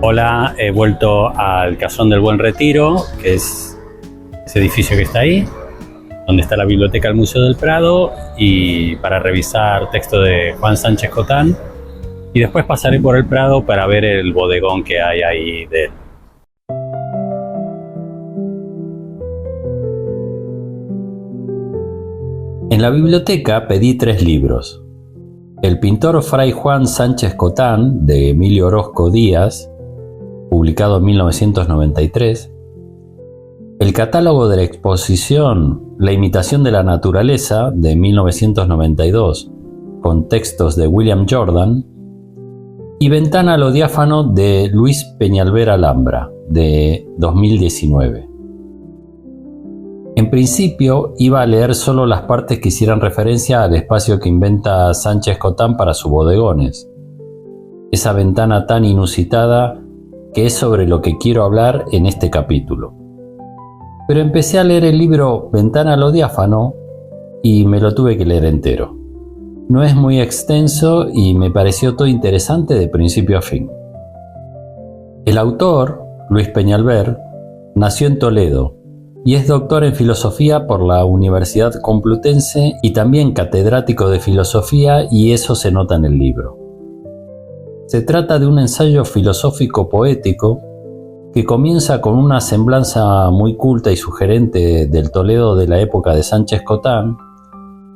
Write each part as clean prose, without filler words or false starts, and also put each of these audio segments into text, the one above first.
Hola, he vuelto al Casón del Buen Retiro, que es ese edificio que está ahí, donde está la biblioteca del Museo del Prado, y para revisar texto de Juan Sánchez Cotán. Y después pasaré por el Prado para ver el bodegón que hay ahí de él. En la biblioteca pedí 3 libros. El pintor Fray Juan Sánchez Cotán, de Emilio Orozco Díaz, publicado en 1993, el catálogo de la exposición La imitación de la naturaleza, de 1992, con textos de William Jordan, y Ventana a lo diáfano, de Luis Peñalver Alhambra, de 2019. En principio iba a leer solo las partes que hicieran referencia al espacio que inventa Sánchez Cotán para sus bodegones, esa ventana tan inusitada que es sobre lo que quiero hablar en este capítulo. Pero empecé a leer el libro Ventana a lo diáfano y me lo tuve que leer entero. No es muy extenso y me pareció todo interesante de principio a fin. El autor, Luis Peñalver, nació en Toledo y es doctor en filosofía por la Universidad Complutense y también catedrático de filosofía, y eso se nota en el libro. Se trata de un ensayo filosófico poético que comienza con una semblanza muy culta y sugerente del Toledo de la época de Sánchez Cotán,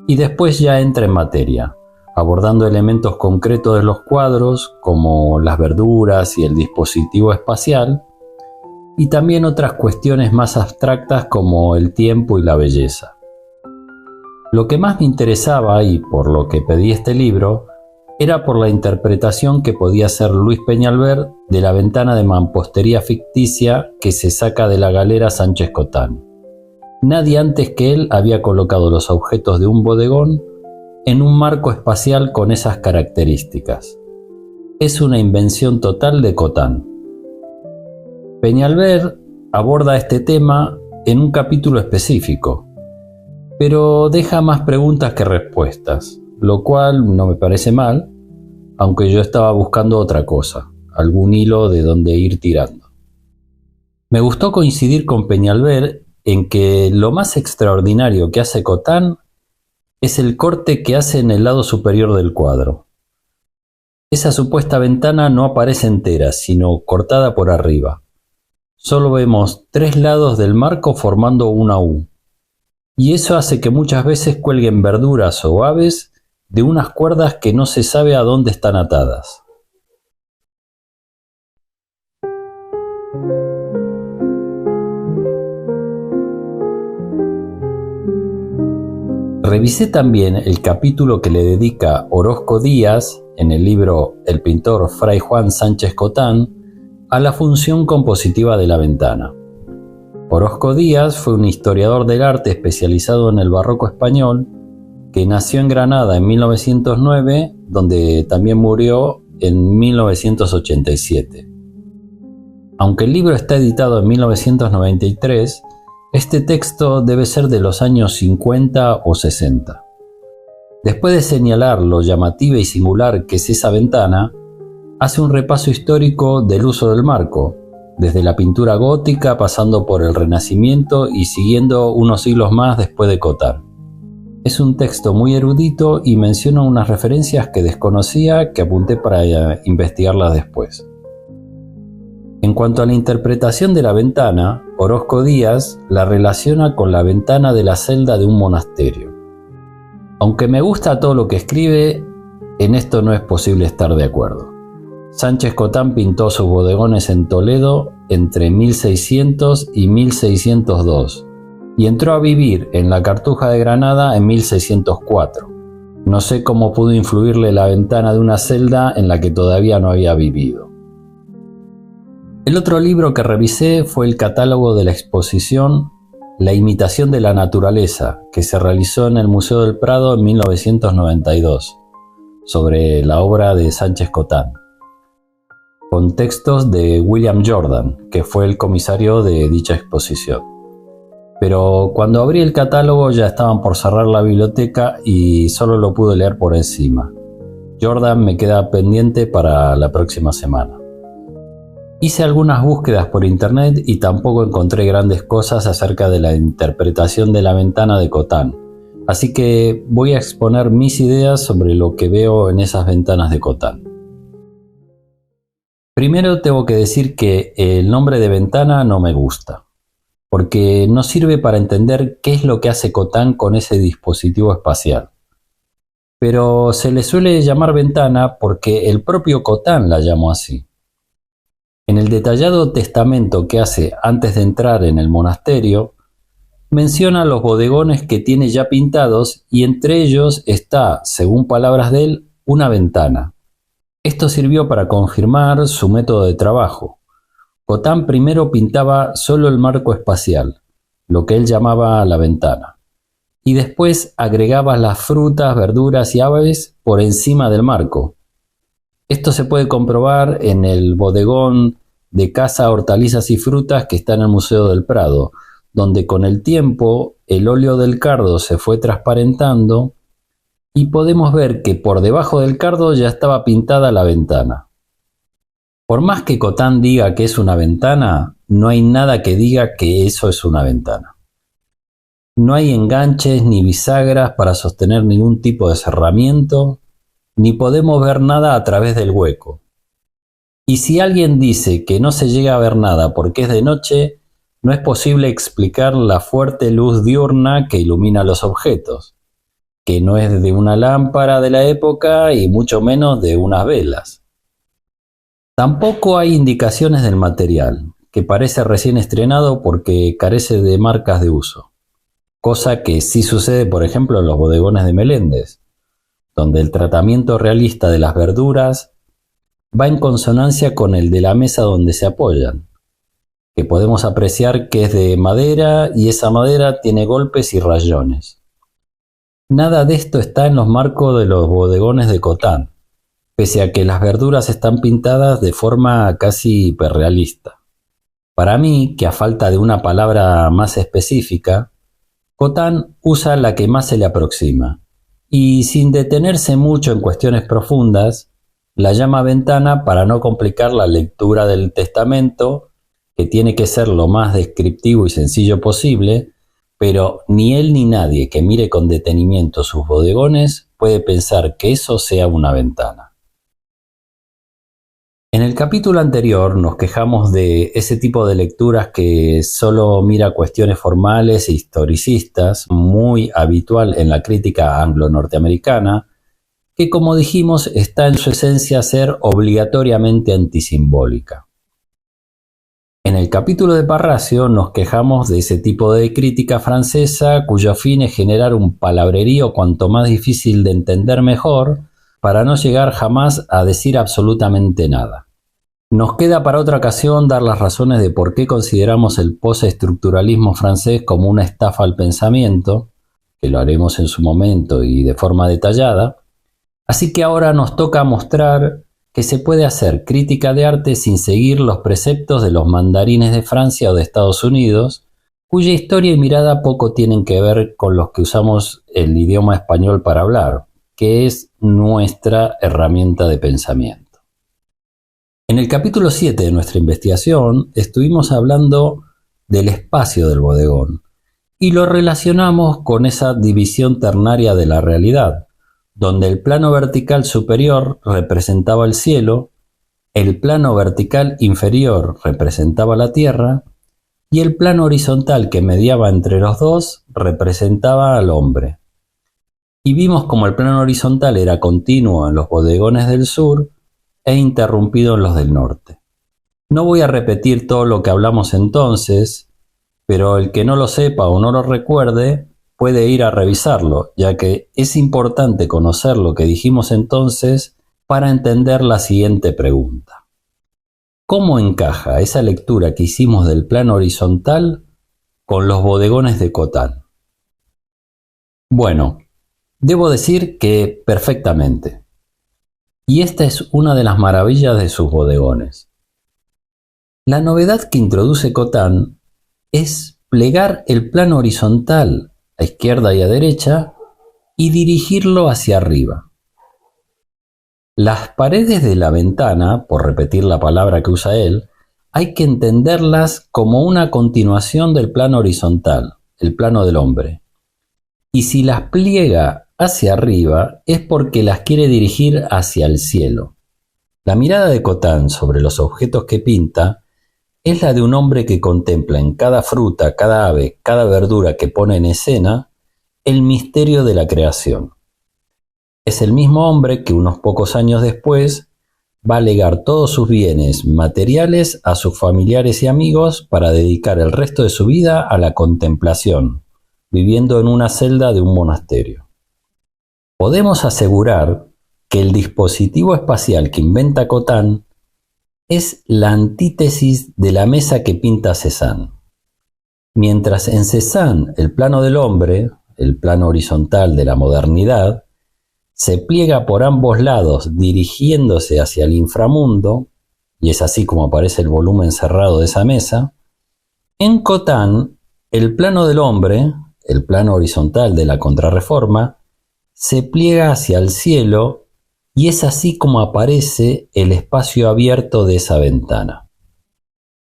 y después ya entra en materia, abordando elementos concretos de los cuadros como las verduras y el dispositivo espacial, y también otras cuestiones más abstractas como el tiempo y la belleza. Lo que más me interesaba, y por lo que pedí este libro, era por la interpretación que podía hacer Luis Peñalver de la ventana de mampostería ficticia que se saca de la galera Sánchez Cotán. Nadie antes que él había colocado los objetos de un bodegón en un marco espacial con esas características. Es una invención total de Cotán. Peñalver aborda este tema en un capítulo específico, pero deja más preguntas que respuestas, lo cual no me parece mal, aunque yo estaba buscando otra cosa, algún hilo de donde ir tirando. Me gustó coincidir con Peñalver en que lo más extraordinario que hace Cotán es el corte que hace en el lado superior del cuadro. Esa supuesta ventana no aparece entera, sino cortada por arriba. Solo vemos 3 lados del marco formando una U, y eso hace que muchas veces cuelguen verduras o aves de unas cuerdas que no se sabe a dónde están atadas. Revisé también el capítulo que le dedica Orozco Díaz en el libro El pintor Fray Juan Sánchez Cotán a la función compositiva de la ventana. Orozco Díaz fue un historiador del arte especializado en el barroco español que nació en Granada en 1909, donde también murió en 1987. Aunque el libro está editado en 1993, este texto debe ser de los años 50 o 60. Después de señalar lo llamativa y singular que es esa ventana, hace un repaso histórico del uso del marco, desde la pintura gótica pasando por el Renacimiento y siguiendo unos siglos más después de Cotán. Es un texto muy erudito y menciona unas referencias que desconocía que apunté para investigarlas después. En cuanto a la interpretación de la ventana, Orozco Díaz la relaciona con la ventana de la celda de un monasterio. Aunque me gusta todo lo que escribe, en esto no es posible estar de acuerdo. Sánchez Cotán pintó sus bodegones en Toledo entre 1600 y 1602 y entró a vivir en la Cartuja de Granada en 1604. No sé cómo pudo influirle la ventana de una celda en la que todavía no había vivido. El otro libro que revisé fue el catálogo de la exposición La imitación de la naturaleza, que se realizó en el Museo del Prado en 1992, sobre la obra de Sánchez Cotán, con textos de William Jordan, que fue el comisario de dicha exposición. Pero cuando abrí el catálogo ya estaban por cerrar la biblioteca y solo lo pude leer por encima. Jordan me queda pendiente para la próxima semana. Hice algunas búsquedas por internet y tampoco encontré grandes cosas acerca de la interpretación de la ventana de Cotán. Así que voy a exponer mis ideas sobre lo que veo en esas ventanas de Cotán. Primero tengo que decir que el nombre de ventana no me gusta, porque no sirve para entender qué es lo que hace Cotán con ese dispositivo espacial. Pero se le suele llamar ventana porque el propio Cotán la llamó así. En el detallado testamento que hace antes de entrar en el monasterio, menciona los bodegones que tiene ya pintados y entre ellos está, según palabras de él, una ventana. Esto sirvió para confirmar su método de trabajo. Cotán primero pintaba solo el marco espacial, lo que él llamaba la ventana, y después agregaba las frutas, verduras y aves por encima del marco. Esto se puede comprobar en el bodegón de Casa, Hortalizas y Frutas que está en el Museo del Prado, donde con el tiempo el óleo del cardo se fue transparentando y podemos ver que por debajo del cardo ya estaba pintada la ventana. Por más que Cotán diga que es una ventana, no hay nada que diga que eso es una ventana. No hay enganches ni bisagras para sostener ningún tipo de cerramiento, ni podemos ver nada a través del hueco. Y si alguien dice que no se llega a ver nada porque es de noche, no es posible explicar la fuerte luz diurna que ilumina los objetos, que no es de una lámpara de la época y mucho menos de unas velas. Tampoco hay indicaciones del material, que parece recién estrenado porque carece de marcas de uso, cosa que sí sucede por ejemplo en los bodegones de Meléndez, donde el tratamiento realista de las verduras va en consonancia con el de la mesa donde se apoyan, que podemos apreciar que es de madera y esa madera tiene golpes y rayones. Nada de esto está en los marcos de los bodegones de Cotán, pese a que las verduras están pintadas de forma casi hiperrealista. Para mí, que a falta de una palabra más específica, Cotán usa la que más se le aproxima, y sin detenerse mucho en cuestiones profundas, la llama ventana para no complicar la lectura del testamento, que tiene que ser lo más descriptivo y sencillo posible, pero ni él ni nadie que mire con detenimiento sus bodegones puede pensar que eso sea una ventana. En el capítulo anterior nos quejamos de ese tipo de lecturas que solo mira cuestiones formales e historicistas, muy habitual en la crítica anglo-norteamericana, que como dijimos está en su esencia ser obligatoriamente antisimbólica. En el capítulo de Parrasio nos quejamos de ese tipo de crítica francesa cuyo fin es generar un palabrerío cuanto más difícil de entender mejor para no llegar jamás a decir absolutamente nada. Nos queda para otra ocasión dar las razones de por qué consideramos el postestructuralismo francés como una estafa al pensamiento, que lo haremos en su momento y de forma detallada. Así que ahora nos toca mostrar que se puede hacer crítica de arte sin seguir los preceptos de los mandarines de Francia o de Estados Unidos, cuya historia y mirada poco tienen que ver con los que usamos el idioma español para hablar, que es nuestra herramienta de pensamiento. En el capítulo 7 de nuestra investigación estuvimos hablando del espacio del bodegón y lo relacionamos con esa división ternaria de la realidad, donde el plano vertical superior representaba el cielo, el plano vertical inferior representaba la tierra y el plano horizontal que mediaba entre los dos representaba al hombre. Y vimos como el plano horizontal era continuo en los bodegones del sur e interrumpido en los del norte. No voy a repetir todo lo que hablamos entonces, pero el que no lo sepa o no lo recuerde puede ir a revisarlo, ya que es importante conocer lo que dijimos entonces para entender la siguiente pregunta. ¿Cómo encaja esa lectura que hicimos del plano horizontal con los bodegones de Cotán? Bueno, debo decir que perfectamente. Y esta es una de las maravillas de sus bodegones. La novedad que introduce Cotán es plegar el plano horizontal a izquierda y a derecha y dirigirlo hacia arriba. Las paredes de la ventana, por repetir la palabra que usa él, hay que entenderlas como una continuación del plano horizontal, el plano del hombre. Y si las pliega hacia arriba es porque las quiere dirigir hacia el cielo. La mirada de Cotán sobre los objetos que pinta es la de un hombre que contempla en cada fruta, cada ave, cada verdura que pone en escena el misterio de la creación. Es el mismo hombre que unos pocos años después va a legar todos sus bienes materiales a sus familiares y amigos para dedicar el resto de su vida a la contemplación, viviendo en una celda de un monasterio. Podemos asegurar que el dispositivo espacial que inventa Cotán es la antítesis de la mesa que pinta Cézanne. Mientras en Cézanne el plano del hombre, el plano horizontal de la modernidad, se pliega por ambos lados dirigiéndose hacia el inframundo, y es así como aparece el volumen cerrado de esa mesa, en Cotán el plano del hombre, el plano horizontal de la Contrarreforma, se pliega hacia el cielo y es así como aparece el espacio abierto de esa ventana.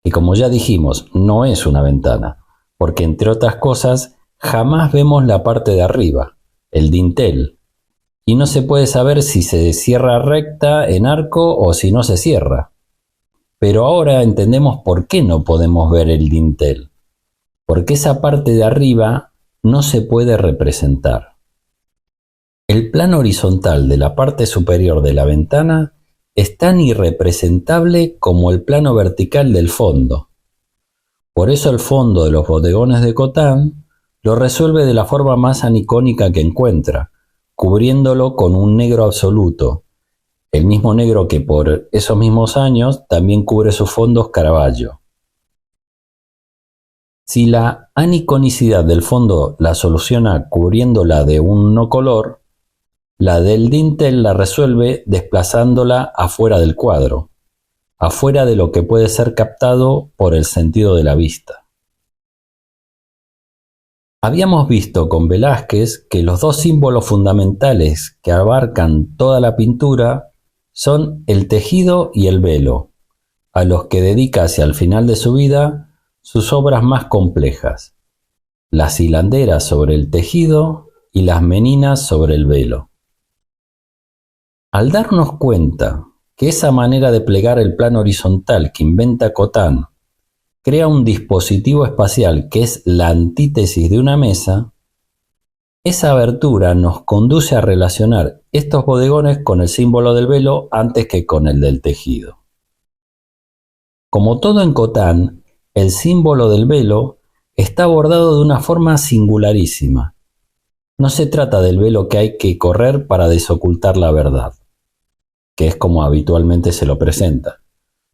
Y como ya dijimos, no es una ventana, porque entre otras cosas jamás vemos la parte de arriba, el dintel, y no se puede saber si se cierra recta en arco o si no se cierra. Pero ahora entendemos por qué no podemos ver el dintel, porque esa parte de arriba no se puede representar. El plano horizontal de la parte superior de la ventana es tan irrepresentable como el plano vertical del fondo. Por eso el fondo de los bodegones de Cotán lo resuelve de la forma más anicónica que encuentra, cubriéndolo con un negro absoluto, el mismo negro que por esos mismos años también cubre sus fondos Caravaggio. Si la aniconicidad del fondo la soluciona cubriéndola de un no color, la del dintel la resuelve desplazándola afuera del cuadro, afuera de lo que puede ser captado por el sentido de la vista. Habíamos visto con Velázquez que los dos símbolos fundamentales que abarcan toda la pintura son el tejido y el velo, a los que dedica hacia el final de su vida sus obras más complejas, las hilanderas sobre el tejido y las meninas sobre el velo. Al darnos cuenta que esa manera de plegar el plano horizontal que inventa Cotán crea un dispositivo espacial que es la antítesis de una mesa, esa abertura nos conduce a relacionar estos bodegones con el símbolo del velo antes que con el del tejido. Como todo en Cotán, el símbolo del velo está bordado de una forma singularísima. No se trata del velo que hay que correr para desocultar la verdad, que es como habitualmente se lo presenta,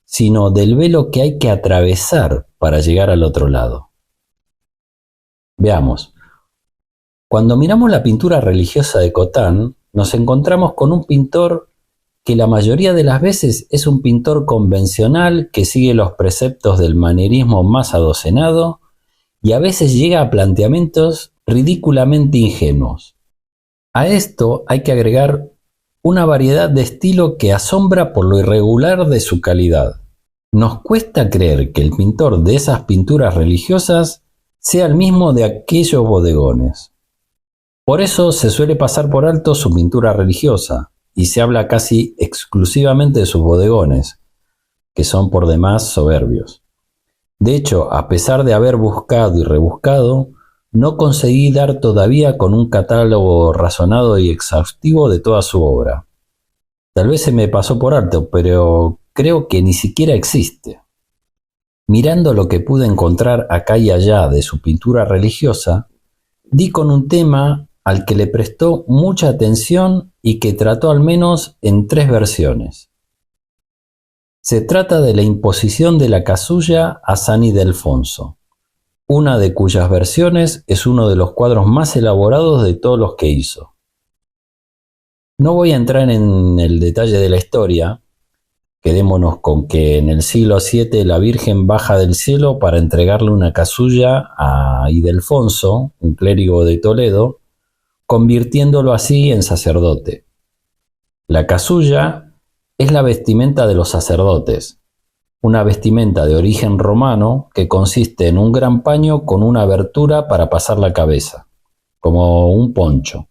sino del velo que hay que atravesar para llegar al otro lado. Veamos. Cuando miramos la pintura religiosa de Cotán, nos encontramos con un pintor que la mayoría de las veces es un pintor convencional que sigue los preceptos del manierismo más adocenado y a veces llega a planteamientos ridículamente ingenuos. A esto hay que agregar una variedad de estilo que asombra por lo irregular de su calidad. Nos cuesta creer que el pintor de esas pinturas religiosas sea el mismo de aquellos bodegones. Por eso se suele pasar por alto su pintura religiosa y se habla casi exclusivamente de sus bodegones, que son por demás soberbios. De hecho, a pesar de haber buscado y rebuscado, no conseguí dar todavía con un catálogo razonado y exhaustivo de toda su obra. Tal vez se me pasó por alto, pero creo que ni siquiera existe. Mirando lo que pude encontrar acá y allá de su pintura religiosa, di con un tema al que le prestó mucha atención y que trató al menos en 3 versiones. Se trata de la imposición de la casulla a San Ildefonso, una de cuyas versiones es uno de los cuadros más elaborados de todos los que hizo. No voy a entrar en el detalle de la historia, quedémonos con que en el siglo VII la Virgen baja del cielo para entregarle una casulla a Ildefonso, un clérigo de Toledo, convirtiéndolo así en sacerdote. La casulla es la vestimenta de los sacerdotes, una vestimenta de origen romano que consiste en un gran paño con una abertura para pasar la cabeza, como un poncho.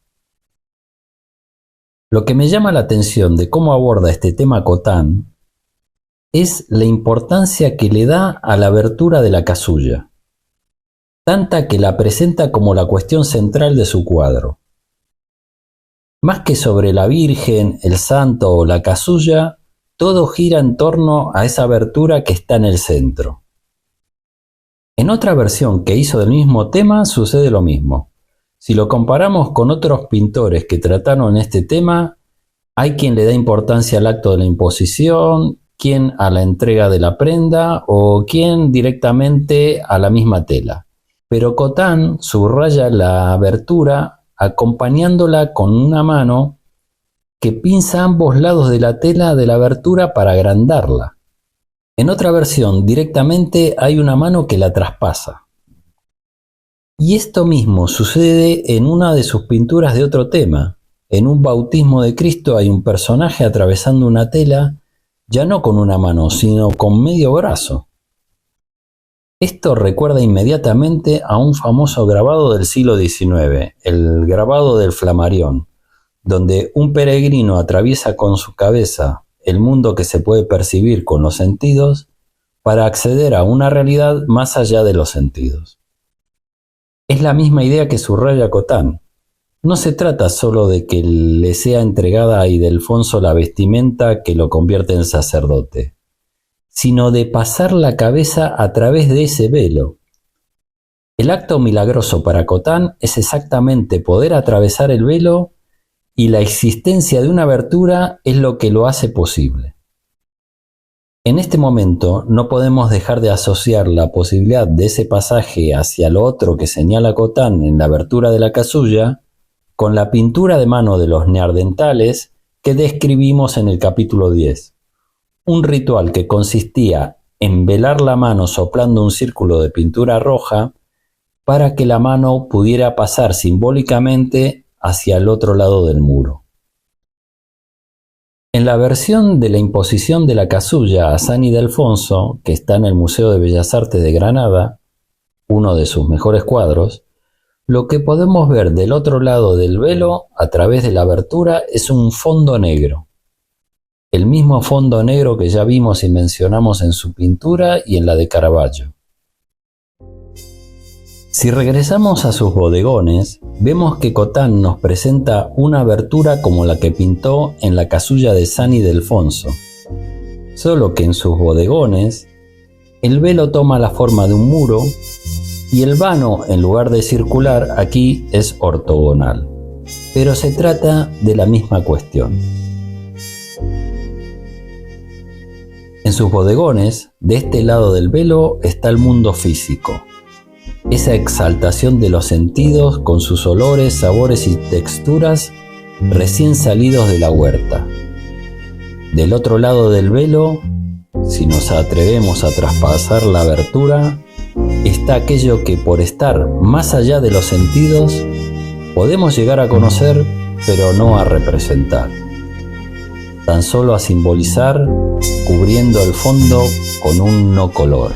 Lo que me llama la atención de cómo aborda este tema Cotán es la importancia que le da a la abertura de la casulla, tanta que la presenta como la cuestión central de su cuadro. Más que sobre la Virgen, el santo o la casulla, todo gira en torno a esa abertura que está en el centro. En otra versión que hizo del mismo tema sucede lo mismo. Si lo comparamos con otros pintores que trataron este tema, hay quien le da importancia al acto de la imposición, quien a la entrega de la prenda o quien directamente a la misma tela. Pero Cotán subraya la abertura acompañándola con una mano que pinza ambos lados de la tela de la abertura para agrandarla. En otra versión, directamente hay una mano que la traspasa. Y esto mismo sucede en una de sus pinturas de otro tema. En un bautismo de Cristo hay un personaje atravesando una tela, ya no con una mano, sino con medio brazo. Esto recuerda inmediatamente a un famoso grabado del siglo XIX, el grabado del Flamarión, donde un peregrino atraviesa con su cabeza el mundo que se puede percibir con los sentidos para acceder a una realidad más allá de los sentidos. Es la misma idea que subraya Cotán. No se trata solo de que le sea entregada a Ildefonso la vestimenta que lo convierte en sacerdote, sino de pasar la cabeza a través de ese velo. El acto milagroso para Cotán es exactamente poder atravesar el velo y la existencia de una abertura es lo que lo hace posible. En este momento no podemos dejar de asociar la posibilidad de ese pasaje hacia lo otro que señala Cotán en la abertura de la casulla con la pintura de mano de los neandertales que describimos en el capítulo 10. Un ritual que consistía en velar la mano soplando un círculo de pintura roja para que la mano pudiera pasar simbólicamente hacia el otro lado del muro. En la versión de la imposición de la casulla a San Ildefonso, que está en el Museo de Bellas Artes de Granada, uno de sus mejores cuadros, lo que podemos ver del otro lado del velo a través de la abertura es un fondo negro. El mismo fondo negro que ya vimos y mencionamos en su pintura y en la de Caravaggio. Si regresamos a sus bodegones, vemos que Cotán nos presenta una abertura como la que pintó en la casulla de San Ildefonso, solo que en sus bodegones el velo toma la forma de un muro y el vano, en lugar de circular, aquí es ortogonal, pero se trata de la misma cuestión. En sus bodegones, de este lado del velo está el mundo físico, esa exaltación de los sentidos con sus olores, sabores y texturas recién salidos de la huerta. Del otro lado del velo, si nos atrevemos a traspasar la abertura, está aquello que por estar más allá de los sentidos podemos llegar a conocer, pero no a representar. Tan solo a simbolizar, cubriendo el fondo con un no color.